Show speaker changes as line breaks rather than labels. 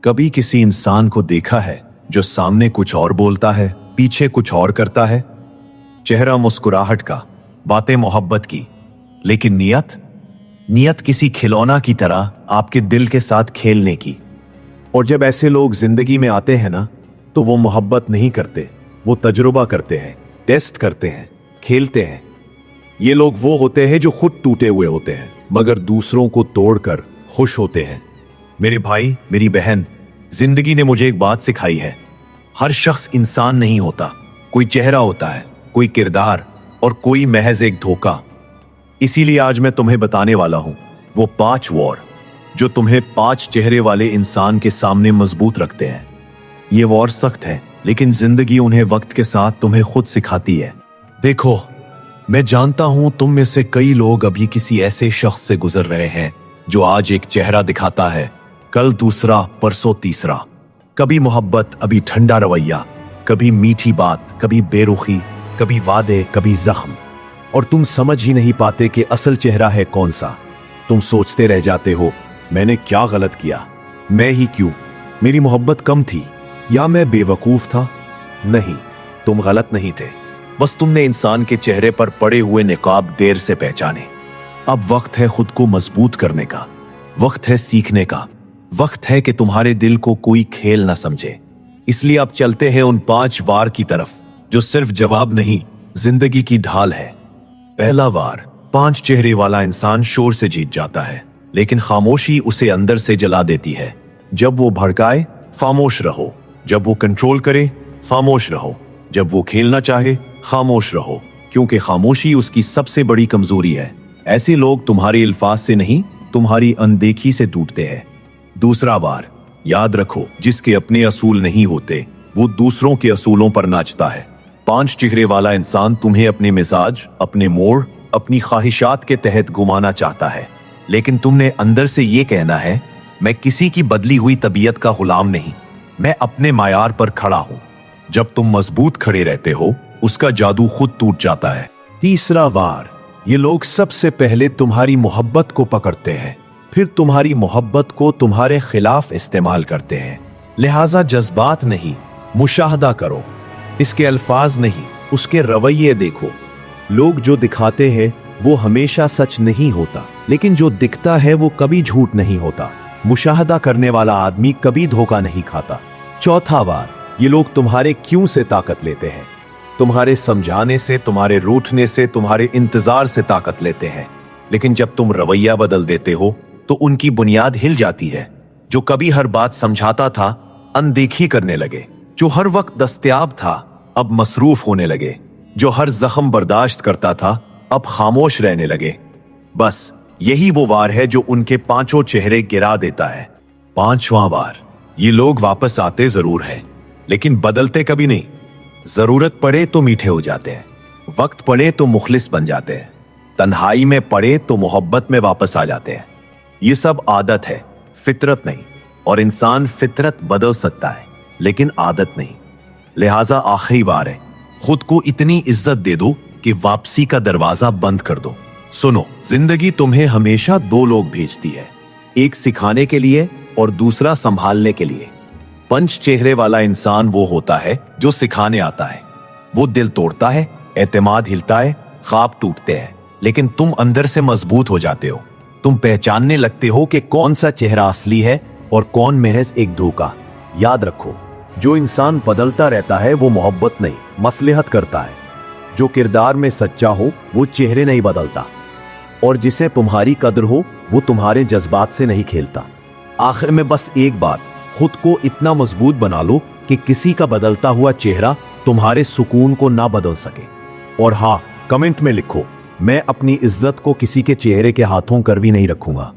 कभी किसी इंसान को देखा है जो सामने कुछ और बोलता है, पीछे कुछ और करता है? चेहरा मुस्कुराहट का, बातें मोहब्बत की, लेकिन नियत किसी खिलौना की तरह आपके दिल के साथ खेलने की। और जब ऐसे लोग जिंदगी में आते हैं ना, तो वो मोहब्बत नहीं करते, वो तजुर्बा करते हैं, टेस्ट करते हैं, खेलते हैं। ये लोग वो होते हैं जो खुद टूटे हुए होते हैं मगर दूसरों को तोड़कर खुश होते हैं। मेरे भाई, मेरी बहन, जिंदगी ने मुझे एक बात सिखाई है, हर शख्स इंसान नहीं होता। कोई चेहरा होता है, कोई किरदार, और कोई महज एक धोखा। इसीलिए आज मैं तुम्हें बताने वाला हूं वो 5 वॉर जो तुम्हें 5 चेहरे वाले इंसान के सामने मजबूत रखते हैं। ये वॉर सख्त है, लेकिन जिंदगी उन्हें वक्त के साथ तुम्हें खुद सिखाती है। देखो, मैं जानता हूं तुम में से कई लोग अभी किसी ऐसे शख्स से गुजर रहे हैं जो आज एक चेहरा दिखाता है, कल दूसरा, परसों तीसरा। कभी मोहब्बत, अभी ठंडा रवैया, कभी मीठी बात, कभी बेरुखी, कभी वादे, कभी जख्म। और तुम समझ ही नहीं पाते कि असल चेहरा है कौन सा। तुम सोचते रह जाते हो, मैंने क्या गलत किया, मैं ही क्यों, मेरी मोहब्बत कम थी, या मैं बेवकूफ था। नहीं, तुम गलत नहीं थे, बस तुमने इंसान के चेहरे पर पड़े हुए निकाब देर से पहचाने। अब वक्त है खुद को मजबूत करने का, वक्त है सीखने का, वक्त है कि तुम्हारे दिल को कोई खेल ना समझे। इसलिए अब चलते हैं उन 5 वार की तरफ जो सिर्फ जवाब नहीं, जिंदगी की ढाल है। पहला वार, 5 चेहरे वाला इंसान शोर से जीत जाता है, लेकिन खामोशी उसे अंदर से जला देती है। जब वो भड़काए, खामोश रहो। जब वो कंट्रोल करे, खामोश रहो। जब वो खेलना चाहे, खामोश रहो, क्योंकि खामोशी उसकी सबसे बड़ी कमजोरी है। ऐसे लोग तुम्हारे अल्फाज से नहीं, तुम्हारी अनदेखी से टूटते हैं। दूसरा वार, याद रखो, जिसके अपने असूल नहीं होते वो दूसरों के असूलों पर नाचता है। 5 चेहरे वाला इंसान तुम्हें अपने मिजाज, अपने मोड़, अपनी ख्वाहिशात के तहत घुमाना चाहता है, लेकिन तुमने अंदर से ये कहना है, मैं किसी की बदली हुई तबीयत का गुलाम नहीं, मैं अपने मायार पर खड़ा हूं। जब तुम मजबूत खड़े रहते हो, उसका जादू खुद टूट जाता है। तीसरा वार, ये लोग सबसे पहले तुम्हारी मोहब्बत को पकड़ते हैं, फिर तुम्हारी मोहब्बत को तुम्हारे खिलाफ इस्तेमाल करते हैं। लिहाजा जज्बात नहीं, मुशाहदा करो, इसके अल्फाज नहीं, उसके रवैये देखो। लोग जो दिखाते हैं वो हमेशा सच नहीं होता, लेकिन जो दिखता है वो कभी झूठ नहीं होता। मुशाहदा करने वाला आदमी कभी धोखा नहीं खाता। चौथा वार, ये लोग तुम्हारे क्यों से ताकत लेते हैं, तुम्हारे समझाने से, तुम्हारे रूठने से, तुम्हारे इंतजार से ताकत लेते हैं। लेकिन जब तुम रवैया बदल देते हो तो उनकी बुनियाद हिल जाती है। जो कभी हर बात समझाता था, अनदेखी करने लगे। जो हर वक्त दस्तयाब था, अब मसरूफ होने लगे। जो हर जख्म बर्दाश्त करता था, अब खामोश रहने लगे। बस यही वो वार है जो उनके 5 चेहरे गिरा देता है। 5वां वार, ये लोग वापस आते जरूर है, लेकिन बदलते कभी नहीं। जरूरत पड़े तो मीठे हो जाते हैं, वक्त पड़े तो मुखलिस बन जाते हैं, तन्हाई में पड़े तो मोहब्बत में वापस आ जाते हैं। ये सब आदत है, फितरत नहीं। और इंसान फितरत बदल सकता है, लेकिन आदत नहीं। लिहाजा आखिरी बार है, खुद को इतनी इज्जत दे दो कि वापसी का दरवाजा बंद कर दो। सुनो, जिंदगी तुम्हें हमेशा 2 लोग भेजती है, एक सिखाने के लिए और दूसरा संभालने के लिए। 5 चेहरे वाला इंसान वो होता है जो सिखाने आता है। वो दिल तोड़ता है, एतमाद हिलता है, ख्वाब टूटते हैं, लेकिन तुम अंदर से मजबूत हो जाते हो। तुम पहचानने लगते हो कि कौन सा चेहरा असली है और कौन महज एक धोखा। याद रखो, जो इंसान बदलता रहता है वो मोहब्बत नहीं, मसलहत करता है। जो किरदार में सच्चा हो वो चेहरे नहीं बदलता, और जिसे तुम्हारी कदर हो वो तुम्हारे जज्बात से नहीं खेलता। आखिर में बस एक बात, खुद को इतना मजबूत बना लो कि किसी का बदलता हुआ चेहरा तुम्हारे सुकून को ना बदल सके। और हाँ, कमेंट में लिखो, मैं अपनी इज्जत को किसी के चेहरे के हाथों करवी नहीं रखूंगा।